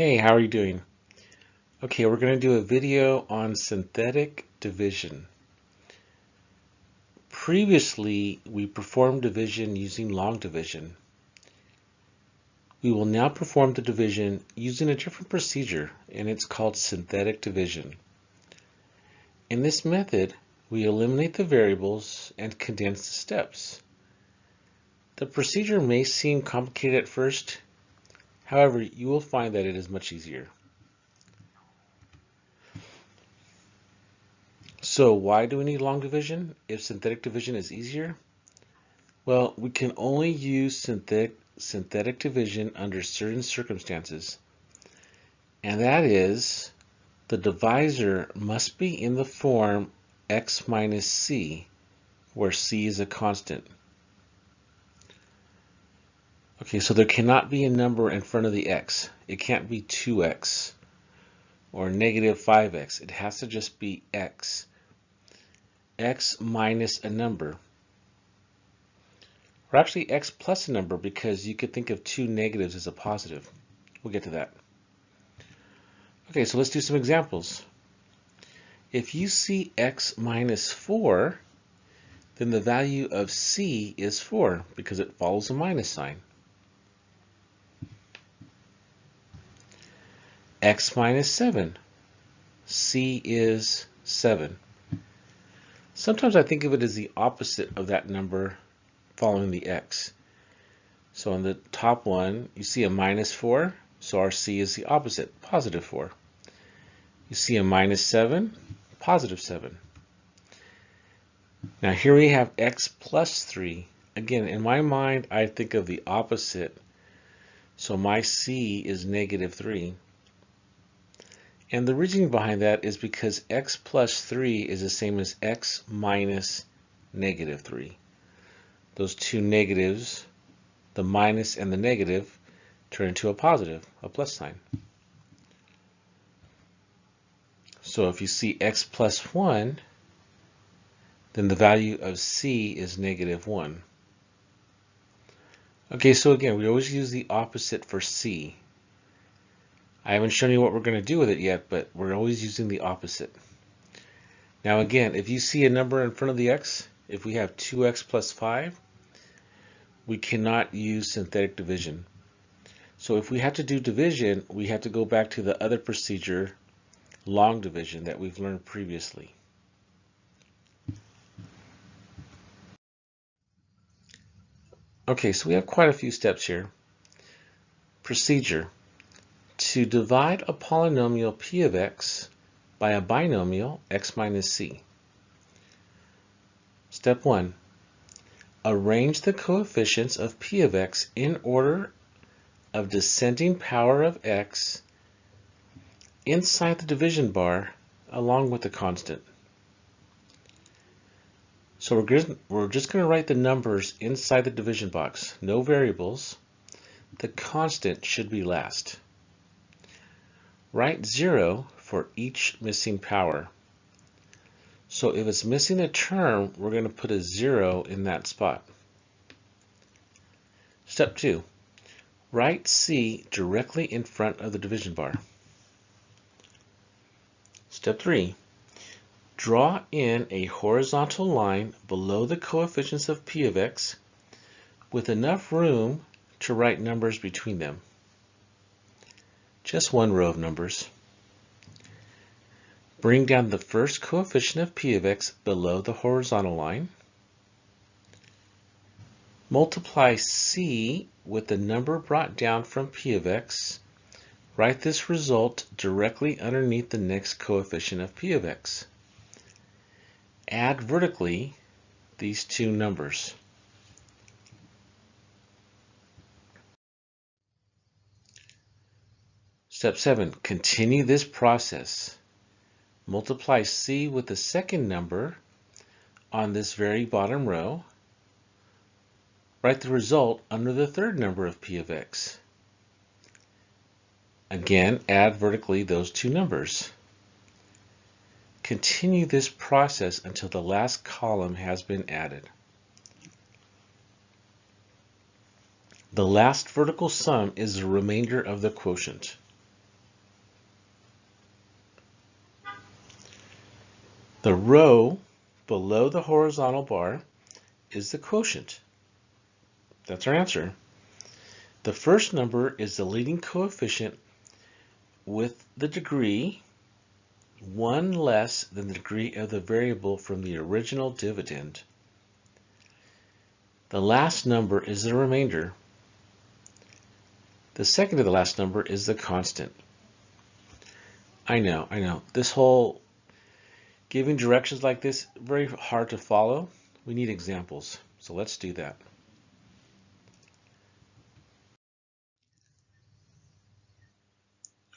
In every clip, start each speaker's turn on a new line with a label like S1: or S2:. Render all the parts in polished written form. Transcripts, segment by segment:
S1: Hey, how are you doing? Okay, we're going to do a video on synthetic division. Previously, we performed division using long division. We will now perform the division using a different procedure, and it's called synthetic division. In this method, we eliminate the variables and condense the steps. The procedure may seem complicated at first, however, you will find that it is much easier. So why do we need long division if synthetic division is easier? Well, we can only use synthetic division under certain circumstances, and that is the divisor must be in the form x minus c, where c is a constant. Okay, so there cannot be a number in front of the x. It can't be 2x or negative 5x. It has to just be x. X minus a number. Or actually x plus a number, because you could think of two negatives as a positive. We'll get to that. Okay, so let's do some examples. If you see x minus 4, then the value of c is 4 because it follows a minus sign. X minus 7, c is 7. Sometimes I think of it as the opposite of that number following the x. So on the top one, you see a minus 4, so our c is the opposite, positive 4. You see a minus 7, positive 7. Now here we have x plus 3. Again, in my mind, I think of the opposite. So my c is negative 3. And the reasoning behind that is because x plus 3 is the same as x minus negative 3. Those two negatives, the minus and the negative, turn into a positive, a plus sign. So if you see x plus 1, then the value of c is negative 1. Okay, so again, we always use the opposite for c. I haven't shown you what we're going to do with it yet, but we're always using the opposite. Now again, if you see a number in front of the x, if we have 2x plus 5, we cannot use synthetic division. So if we have to do division, we have to go back to the other procedure, long division, that we've learned previously. Okay, so we have quite a few steps here. Procedure. To divide a polynomial p of x by a binomial x minus c. Step 1. Arrange the coefficients of p of x in order of descending power of x inside the division bar along with the constant. So we're just going to write the numbers inside the division box, no variables. The constant should be last. Write 0 for each missing power. So if it's missing a term, we're going to put a 0 in that spot. Step 2. Write c directly in front of the division bar. Step 3. Draw in a horizontal line below the coefficients of p of x with enough room to write numbers between them. Just one row of numbers. Bring down the first coefficient of p of x below the horizontal line. Multiply c with the number brought down from p of x. Write this result directly underneath the next coefficient of p of x. Add vertically these two numbers. Step 7. Continue this process. Multiply c with the second number on this very bottom row. Write the result under the third number of p of x. Again, add vertically those two numbers. Continue this process until the last column has been added. The last vertical sum is the remainder of the quotient. The row below the horizontal bar is the quotient. That's our answer. The first number is the leading coefficient with the degree 1 less than the degree of the variable from the original dividend. The last number is the remainder. The second to the last number is the constant. I know. This whole giving directions like this, very hard to follow. We need examples, so let's do that.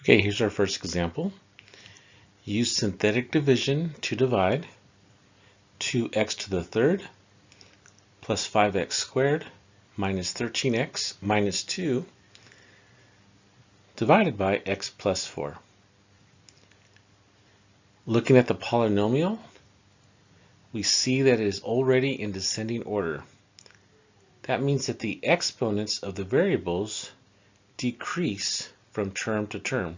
S1: Okay, here's our first example. Use synthetic division to divide 2x to the third plus 5x squared minus 13x minus 2 divided by x plus 4. Looking at the polynomial, we see that it is already in descending order. That means that the exponents of the variables decrease from term to term.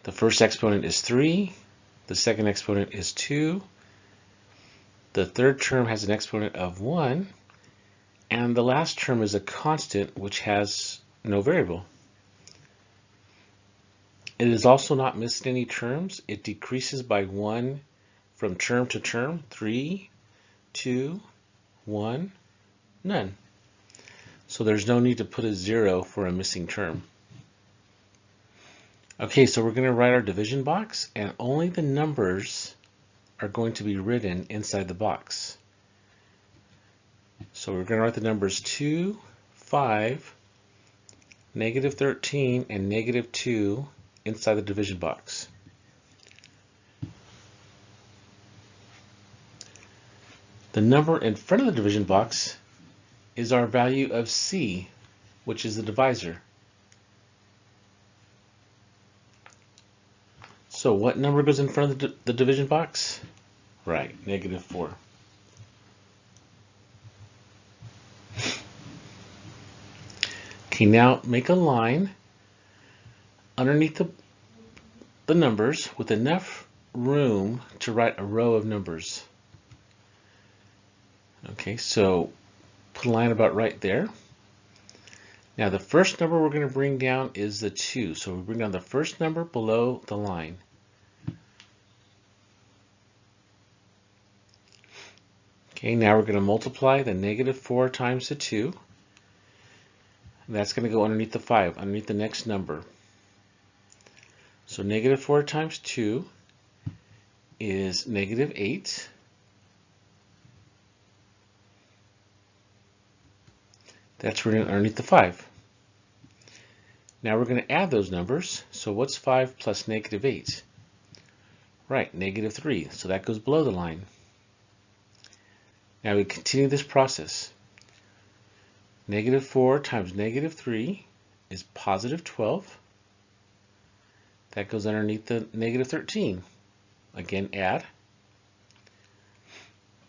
S1: The first exponent is 3, the second exponent is 2, the third term has an exponent of 1, and the last term is a constant which has no variable. It is also not missing any terms. It decreases by 1 from term to term. 3, 2, 1, none. So there's no need to put a 0 for a missing term. Okay, so we're going to write our division box, and only the numbers are going to be written inside the box. So we're going to write the numbers 2, 5, negative 13, and negative 2 inside the division box. The number in front of the division box is our value of C, which is the divisor. So what number goes in front of the division box? Right, negative 4. Okay, now make a line underneath the numbers with enough room to write a row of numbers. Okay, so put a line about right there. Now the first number we're going to bring down is the 2. So we bring down the first number below the line. Okay, now we're going to multiply the negative 4 times the 2. And that's going to go underneath the 5, underneath the next number. So negative 4 times 2 is negative 8. That's written underneath the 5. Now we're going to add those numbers. So what's 5 plus negative 8? Right, negative 3. So that goes below the line. Now we continue this process. Negative 4 times negative 3 is positive 12. That goes underneath the negative 13. Again, add.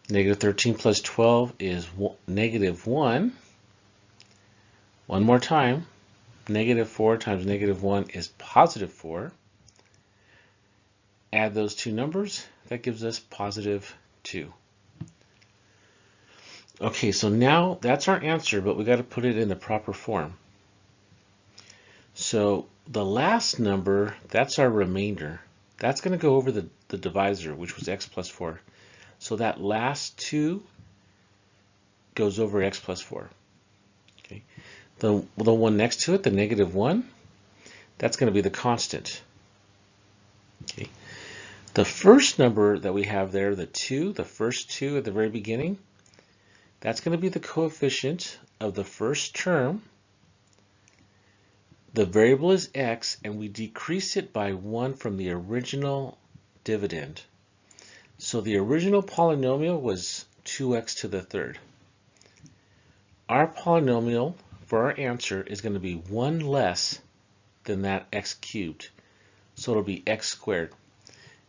S1: Negative 13 plus 12 is negative 1. One more time. Negative 4 times negative 1 is positive 4. Add those two numbers. That gives us positive 2. Okay, so now that's our answer, but we got to put it in the proper form. So the last number, that's our remainder. That's going to go over the divisor, which was x plus 4. So that last 2 goes over x plus 4. Okay. The one next to it, the negative 1, that's going to be the constant. Okay. The first number that we have there, the 2, the first 2 at the very beginning, that's going to be the coefficient of the first term. The variable is x, and we decrease it by 1 from the original dividend. So the original polynomial was 2x to the third. Our polynomial for our answer is going to be 1 less than that x cubed. So it'll be x squared.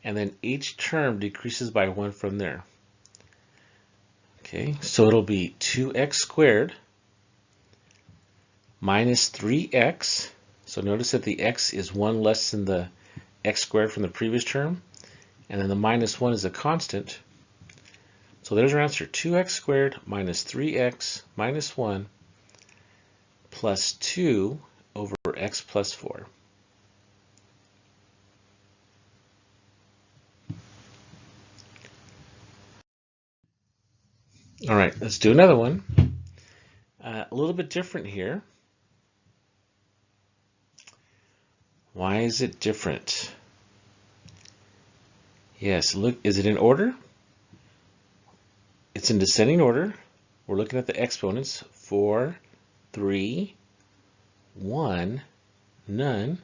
S1: And then each term decreases by 1 from there. Okay, so it'll be 2x squared minus 3x. So notice that the x is 1 less than the x squared from the previous term. and then the minus 1 is a constant. So there's our answer, 2x squared minus 3x minus 1 plus 2 over x plus 4. All right, let's do another one. A little bit different here. Why is it different? Yes, look, is it in order? It's in descending order. We're looking at the exponents, 4, 3, 1, none.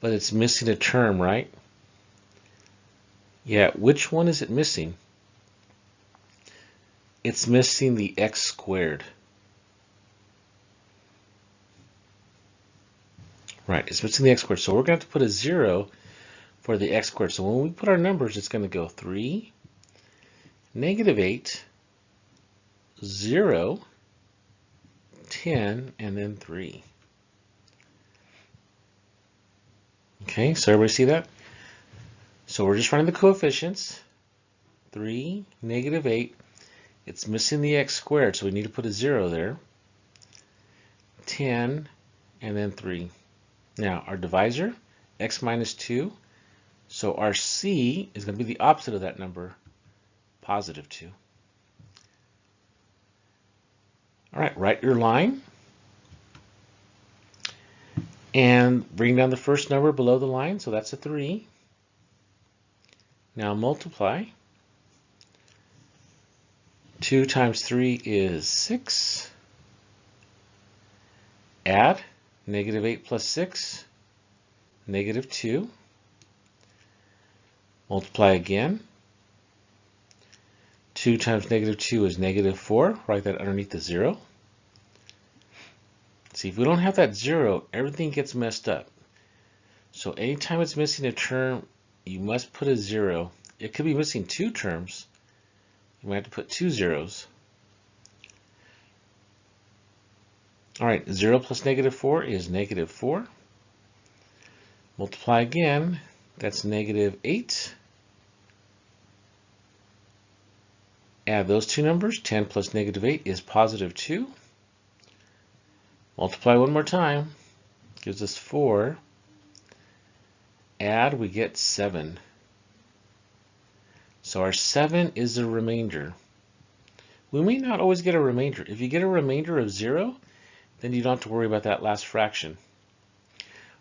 S1: But it's missing a term, right? Yeah, which one is it missing? It's missing the x squared. Right, it's missing the x squared. So we're going to have to put a 0 for the x squared. So when we put our numbers, it's going to go 3, negative 8, 0, 10, and then 3. Okay, so everybody see that? So we're just running the coefficients. 3, negative 8. It's missing the x squared, so we need to put a 0 there. 10, and then 3. Now, our divisor, x minus 2. So our c is going to be the opposite of that number, positive 2. All right, write your line. And bring down the first number below the line, so that's a 3. Now multiply. 2 times 3 is 6. Add, negative 8 plus 6, negative 2. Multiply again. 2 times negative 2 is negative 4. Write that underneath the 0. See, if we don't have that 0, everything gets messed up. So anytime it's missing a term, you must put a 0. It could be missing 2 terms. You might have to put 2 zeros. All right, 0 plus negative 4 is negative 4. Multiply again, that's negative 8. Add those two numbers, 10 plus negative 8 is positive 2. Multiply one more time, gives us 4. Add, we get 7. So our 7 is the remainder. We may not always get a remainder. If you get a remainder of 0, then you don't have to worry about that last fraction.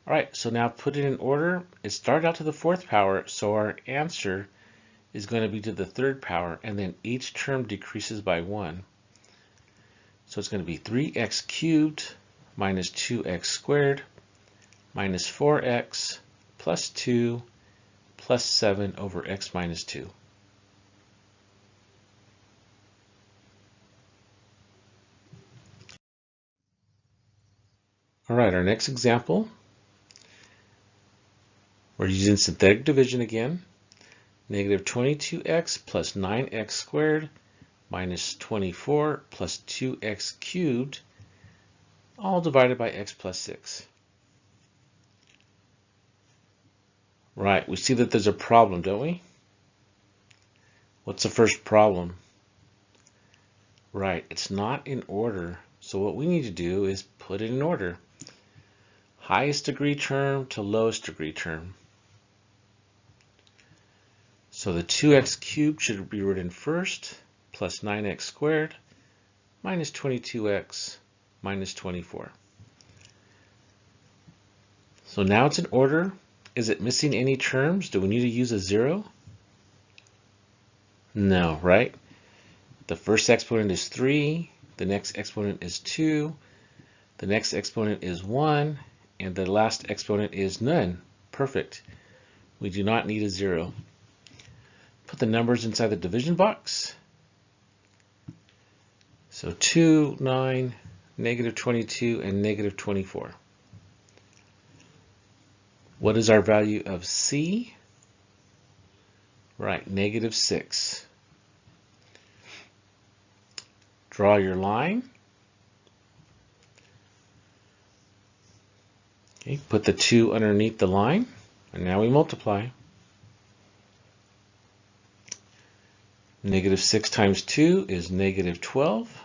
S1: All right, so now put it in order. It started out to the 4th power, so our answer is going to be to the 3rd power, and then each term decreases by 1. So it's going to be 3x cubed minus 2x squared minus 4x plus 2 plus 7 over x minus 2. All right, our next example, we're using synthetic division again. Negative 22x plus 9x squared minus 24 plus 2x cubed, all divided by x plus 6. Right, we see that there's a problem, don't we? What's the first problem? Right, it's not in order. So what we need to do is put it in order. Highest degree term to lowest degree term. So the 2x cubed should be written first, plus 9x squared, minus 22x, minus 24. So now it's in order. Is it missing any terms? Do we need to use a 0? No, right? The first exponent is 3, the next exponent is 2, the next exponent is 1, and the last exponent is none. Perfect. We do not need a 0. Put the numbers inside the division box. So 2, 9, negative 22, and negative 24. What is our value of C? Right, negative 6. Draw your line. Okay, put the 2 underneath the line, and now we multiply. Negative 6 times 2 is negative 12.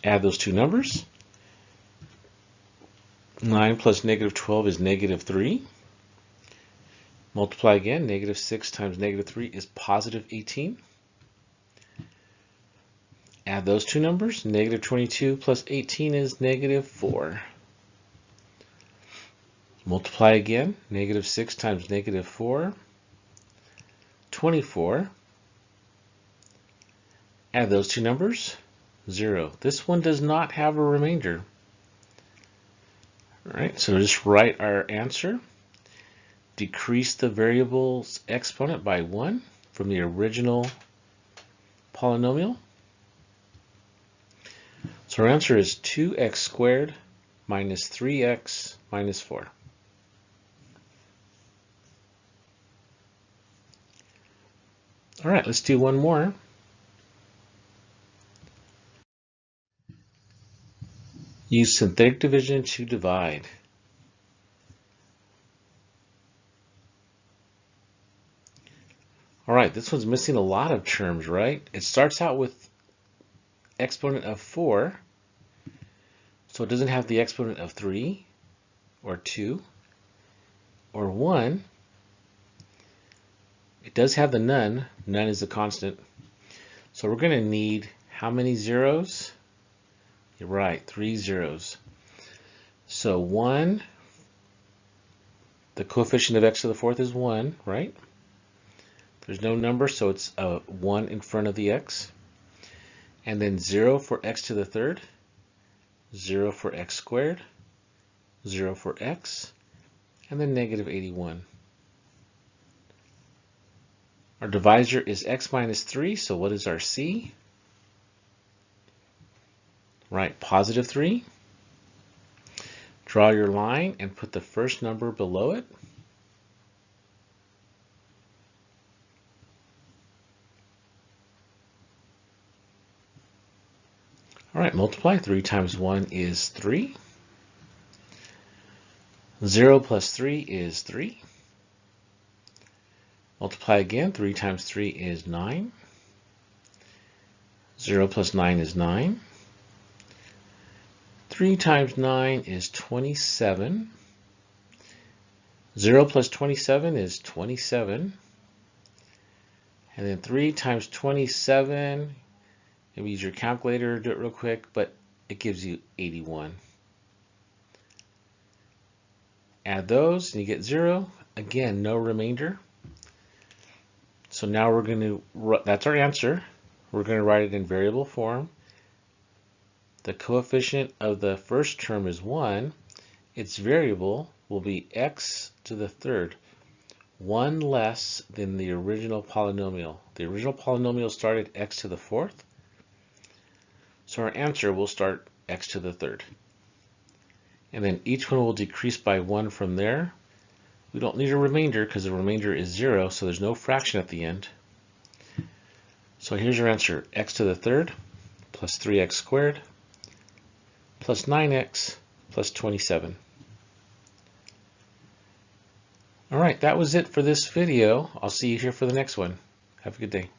S1: Add those two numbers. 9 plus negative 12 is negative 3. Multiply again. Negative 6 times negative 3 is positive 18. Add those two numbers. Negative 22 plus 18 is negative 4. Multiply again. Negative 6 times negative 4, 24. Add those two numbers. 0. This one does not have a remainder. All right, so just write our answer. Decrease the variable's exponent by 1 from the original polynomial. So our answer is 2x squared minus 3x minus 4. All right, let's do one more. Use synthetic division to divide. All right, this one's missing a lot of terms, right? It starts out with exponent of 4, so it doesn't have the exponent of 3 or 2 or 1. It does have the none. None is a constant. So we're going to need how many zeros? You're right, 3 zeros. So 1, the coefficient of x to the fourth is 1, right? There's no number, so it's a 1 in front of the x. And then 0 for x to the third, 0 for x squared, 0 for x, and then negative 81. Our divisor is x minus 3, so what is our c? Right, positive 3. Draw your line and put the first number below it. All right, multiply. 3 times 1 is 3. 0 plus 3 is 3. Multiply again. 3 times 3 is 9. 0 plus 9 is 9. 3 times 9 is 27. 0 plus 27 is 27. And then 3 times 27, maybe use your calculator, do it real quick, but it gives you 81. Add those and you get 0. Again, no remainder. So now we're going to, that's our answer. We're going to write it in variable form. The coefficient of the first term is 1. Its variable will be x to the third, 1 less than the original polynomial. The original polynomial started x to the fourth. So our answer will start x to the third. And then each one will decrease by 1 from there. We don't need a remainder because the remainder is 0, so there's no fraction at the end. So here's your answer, x to the third plus 3x squared plus 9x plus 27. All right, that was it for this video. I'll see you here for the next one. Have a good day.